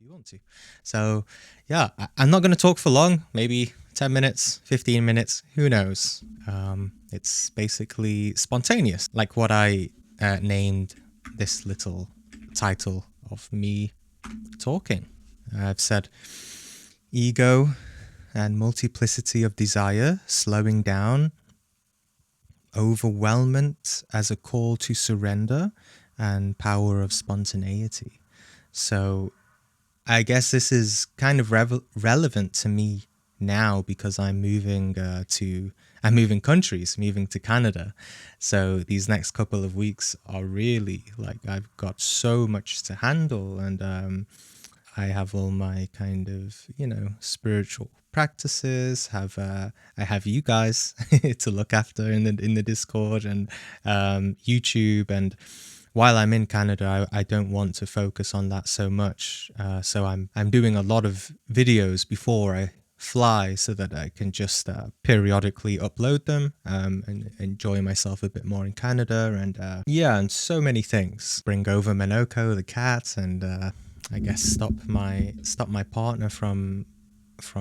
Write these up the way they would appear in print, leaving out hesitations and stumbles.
you want to. So, yeah, I'm not going to talk for long, maybe 10 minutes, 15 minutes, who knows. It's basically spontaneous, like what I named this little title of me talking. I've said ego and multiplicity of desire, slowing down, overwhelmment as a call to surrender, and power of spontaneity. So I guess this is kind of relevant to me now because I'm moving countries, moving to Canada. So these next couple of weeks are really like I've got so much to handle, and I have all my kind of spiritual practices. I have you guys to look after in the Discord and YouTube. And while I'm in Canada, I don't want to focus on that so much. So I'm doing a lot of videos before I fly so that I can just periodically upload them and enjoy myself a bit more in Canada. And and so many things. Bring over Minoko the cat, and I guess stop my partner from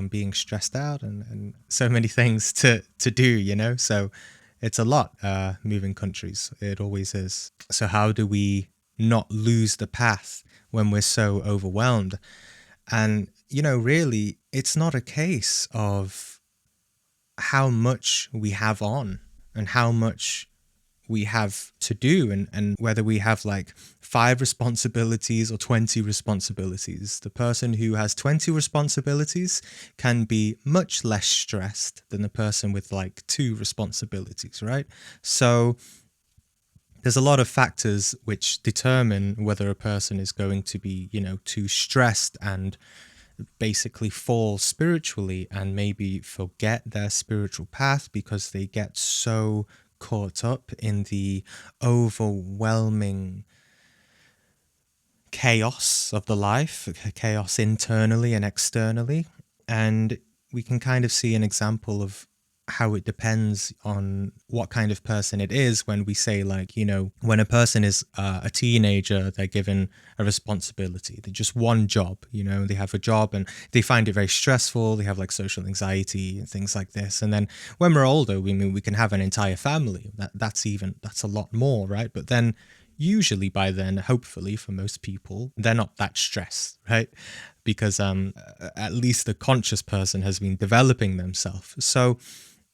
being stressed out, and so many things to do. So it's a lot, moving countries. It always is. So how do we not lose the path when we're so overwhelmed? And really, it's not a case of how much we have on and how much we have to do, and whether we have like 5 responsibilities or 20 responsibilities. The person who has 20 responsibilities can be much less stressed than the person with like 2 responsibilities, right? So there's a lot of factors which determine whether a person is going to be, too stressed and basically fall spiritually and maybe forget their spiritual path because they get so caught up in the overwhelming chaos of the life, chaos internally and externally. And we can kind of see an example of how it depends on what kind of person it is when we say, like, when a person is a teenager, they're given a responsibility. They're just one job, they have a job and they find it very stressful. They have like social anxiety and things like this. And then when we're older, we can have an entire family. That's a lot more, right? But then usually by then, hopefully for most people, they're not that stressed, right? Because at least the conscious person has been developing themselves. So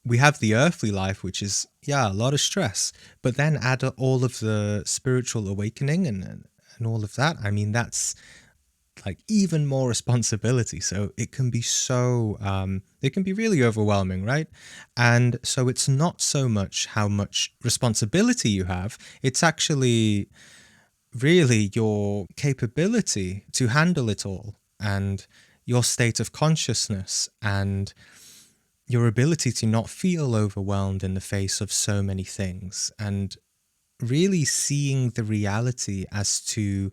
we have the earthly life, which is, a lot of stress, but then add all of the spiritual awakening and all of that. I mean, that's like even more responsibility. So it can be it can be really overwhelming, right? And so it's not so much how much responsibility you have, it's actually really your capability to handle it all, and your state of consciousness, and your ability to not feel overwhelmed in the face of so many things, and really seeing the reality as to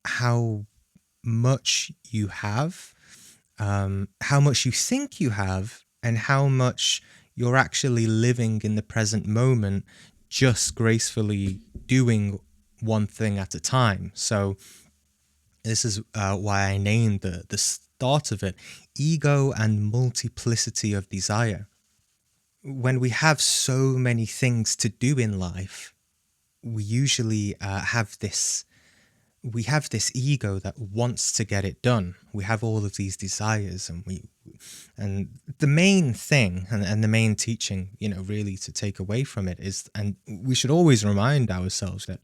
how much you have, how much you think you have, and how much you're actually living in the present moment, just gracefully doing one thing at a time. So this is why I named the start of it ego and multiplicity of desire. When we have so many things to do in life, we usually have this ego that wants to get it done. We have all of these desires, and the main thing and the main teaching, really to take away from it is, and we should always remind ourselves that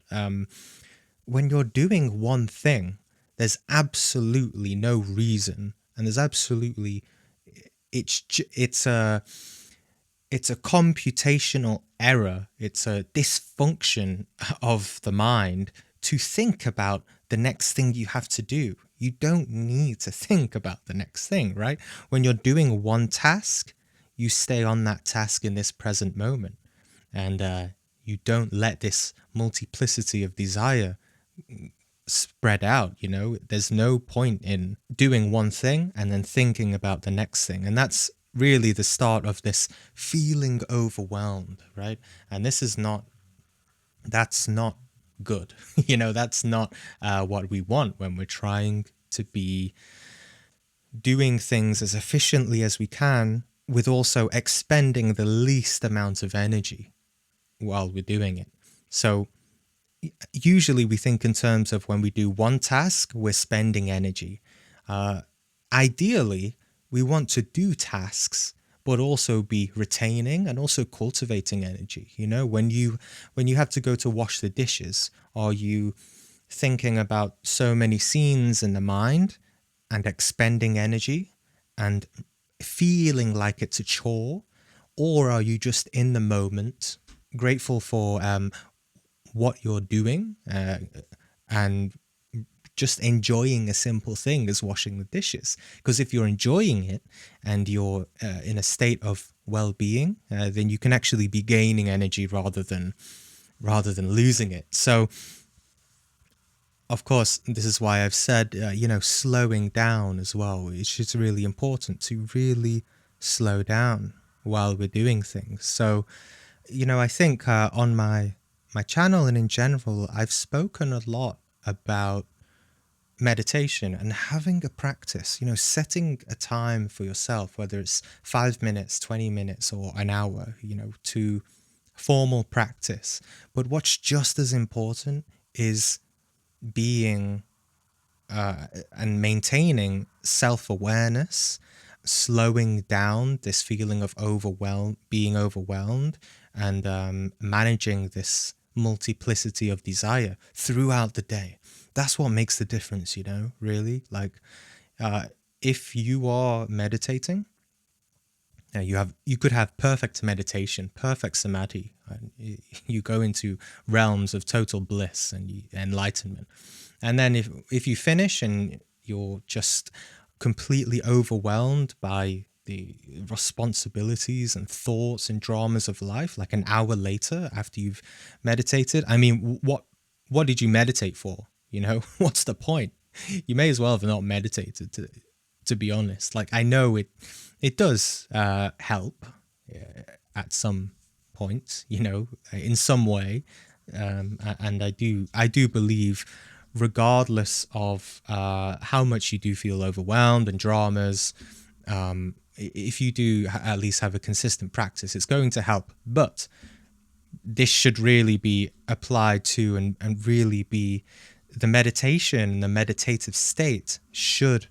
when you're doing one thing, there's absolutely no reason, and there's absolutely it's a computational error. It's a dysfunction of the mind to think about the next thing you have to do. You don't need to think about the next thing, right? When you're doing one task, you stay on that task in this present moment, and you don't let this multiplicity of desire spread out. There's no point in doing one thing and then thinking about the next thing. And that's really the start of this feeling overwhelmed, right? And that's not good. That's not what we want when we're trying to be doing things as efficiently as we can with also expending the least amount of energy while we're doing it. So usually we think in terms of when we do one task, we're spending energy. Uh, Ideally, we want to do tasks but also be retaining and also cultivating energy. You know, when you have to go to wash the dishes, are you thinking about so many scenes in the mind and expending energy and feeling like it's a chore? Or are you just in the moment, grateful for what you're doing, and just enjoying a simple thing as washing the dishes? Because if you're enjoying it and you're in a state of well-being, then you can actually be gaining energy rather than losing it. So of course, this is why I've said, slowing down as well. It's just really important to really slow down while we're doing things. So, I think on my channel and in general, I've spoken a lot about meditation and having a practice, setting a time for yourself, whether it's 5 minutes, 20 minutes, or an hour, to formal practice. But what's just as important is being and maintaining self-awareness, slowing down this feeling of being overwhelmed, and managing this multiplicity of desire throughout the day. That's what makes the difference, really. Like, uh, if you are meditating, you could have perfect meditation, perfect samadhi, and you go into realms of total bliss and enlightenment. And then if you finish and you're just completely overwhelmed by the responsibilities and thoughts and dramas of life, like an hour later after you've meditated, I mean, what did you meditate for? What's the point? You may as well have not meditated, to be honest. Like, I know it does help at some point, in some way, and I do believe, regardless of how much you do feel overwhelmed and dramas, if you do at least have a consistent practice, it's going to help. But this should really be applied to, and really be the meditation, the meditative state should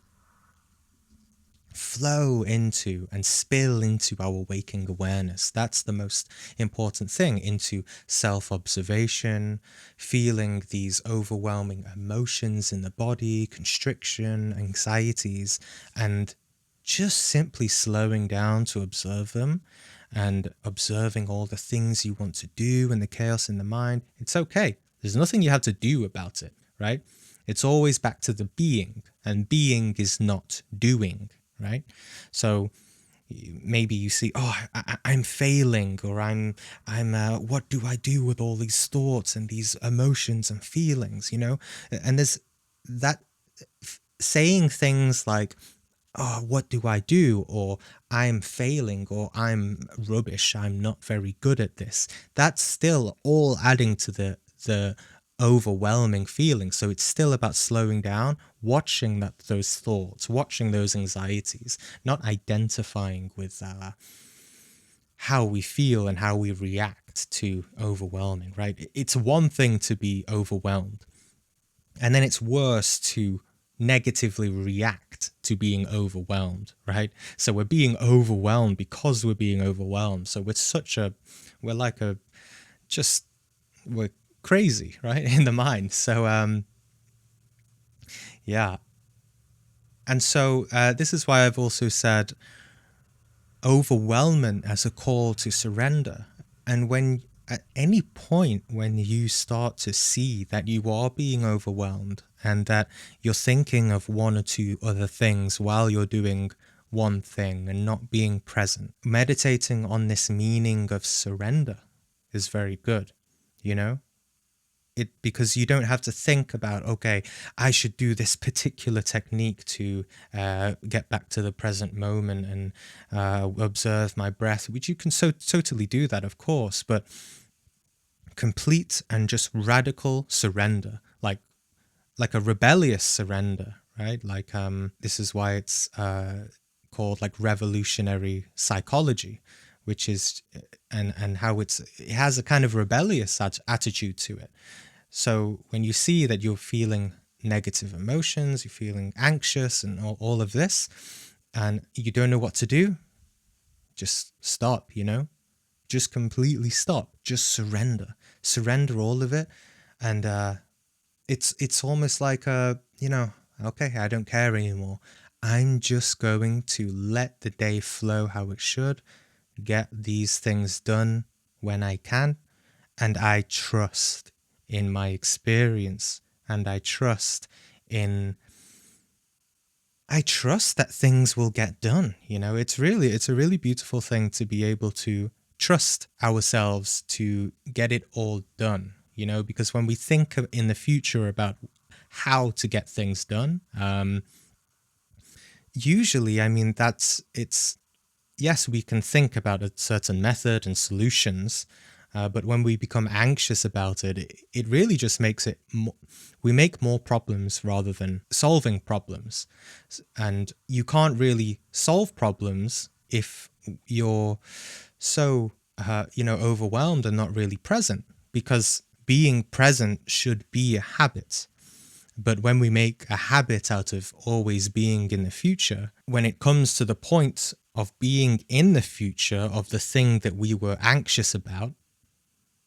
flow into and spill into our waking awareness. That's the most important thing, into self-observation, feeling these overwhelming emotions in the body, constriction, anxieties, and just simply slowing down to observe them and observing all the things you want to do and the chaos in the mind. It's okay. There's nothing you have to do about it, right? It's always back to the being, and being is not doing, right? So maybe you see, oh, I'm failing, or I'm what do I do with all these thoughts and these emotions and feelings, and there's that saying things like, oh, what do I do? Or I'm failing, or I'm rubbish, I'm not very good at this. That's still all adding to the overwhelming feeling. So it's still about slowing down, watching those thoughts, watching those anxieties, not identifying with how we feel and how we react to overwhelming, right? It's one thing to be overwhelmed, and then it's worse to negatively react to being overwhelmed, right? So we're being overwhelmed because we're being overwhelmed. So we're like we're crazy, right? In the mind. So, yeah. And so this is why I've also said overwhelmment as a call to surrender. And when at any point when you start to see that you are being overwhelmed and that you're thinking of one or two other things while you're doing one thing and not being present, meditating on this meaning of surrender is very good, because you don't have to think about, okay, I should do this particular technique to get back to the present moment and observe my breath, which you can totally do that, of course, but complete and just radical surrender, like a rebellious surrender, right? Like, this is why it's called like revolutionary psychology, which is and how it has a kind of rebellious attitude to it. So when you see that you're feeling negative emotions, you're feeling anxious and all of this, and you don't know what to do, just stop, just completely stop, just surrender all of it. And it's almost like okay, I don't care anymore. I'm just going to let the day flow how it should, get these things done when I can, and I trust in my experience, and in I trust that things will get done. It's a really beautiful thing to be able to trust ourselves to get it all done, because when we think in the future about how to get things done, usually, I mean, it's yes, we can think about a certain method and solutions, but when we become anxious about it, it really just makes we make more problems rather than solving problems. And you can't really solve problems if you're so, overwhelmed and not really present, because being present should be a habit. But when we make a habit out of always being in the future, when it comes to the point of being in the future of the thing that we were anxious about,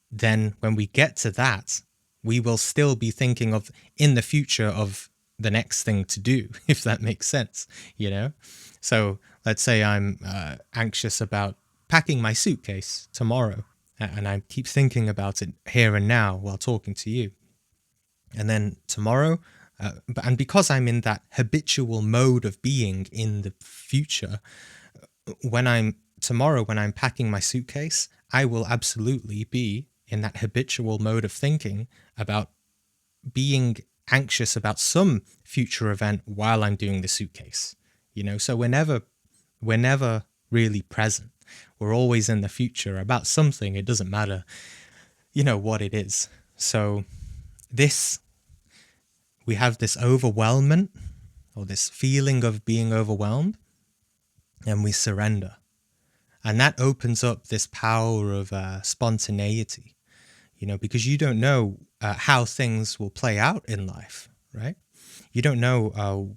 then when we get to that, we will still be thinking of in the future of the next thing to do, if that makes sense, you know? So let's say I'm anxious about packing my suitcase tomorrow, and I keep thinking about it here and now while talking to you. And then tomorrow, and because I'm in that habitual mode of being in the future, when I'm packing my suitcase, I will absolutely be in that habitual mode of thinking about being anxious about some future event while I'm doing the suitcase. So we're never really present. We're always in the future about something. It doesn't matter, what it is. So this we have this overwhelmment, or this feeling of being overwhelmed, and we surrender. And that opens up this power of spontaneity, because you don't know how things will play out in life, right? You don't know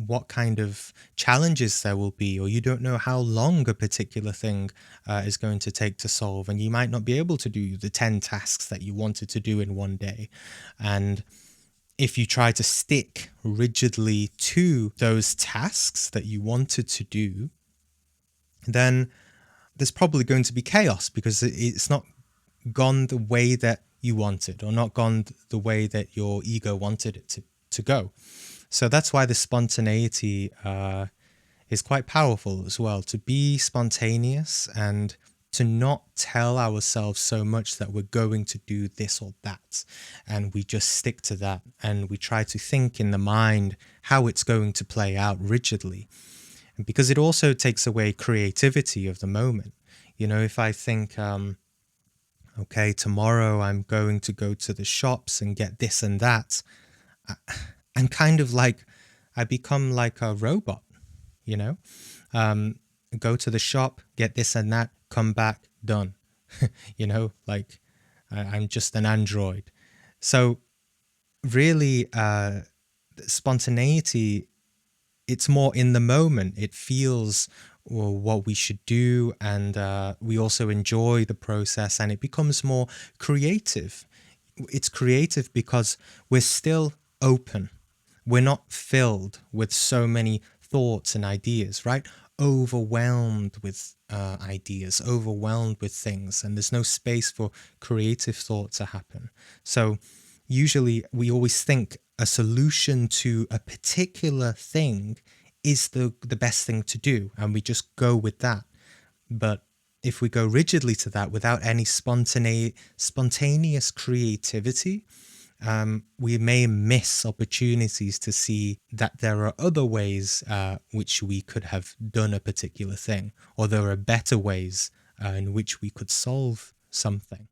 what kind of challenges there will be, or you don't know how long a particular thing is going to take to solve. And you might not be able to do the 10 tasks that you wanted to do in one day. And if you try to stick rigidly to those tasks that you wanted to do, then there's probably going to be chaos, because it's not gone the way that you wanted, or not gone the way that your ego wanted it to go. So that's why the spontaneity is quite powerful as well, to be spontaneous and to not tell ourselves so much that we're going to do this or that, and we just stick to that, and we try to think in the mind how it's going to play out rigidly. And because it also takes away creativity of the moment. If I think, okay, tomorrow I'm going to go to the shops and get this and that, I'm kind of like, I become like a robot, you know? Go to the shop, get this and that, come back, done. Like I'm just an android. So really, spontaneity, it's more in the moment. It feels what we should do, and we also enjoy the process, and it becomes more creative. It's creative because we're still open. We're not filled with so many thoughts and ideas, right? Overwhelmed with ideas, overwhelmed with things, and there's no space for creative thought to happen. So usually we always think a solution to a particular thing is the best thing to do, and we just go with that. But if we go rigidly to that without any spontaneous creativity, we may miss opportunities to see that there are other ways which we could have done a particular thing, or there are better ways in which we could solve something.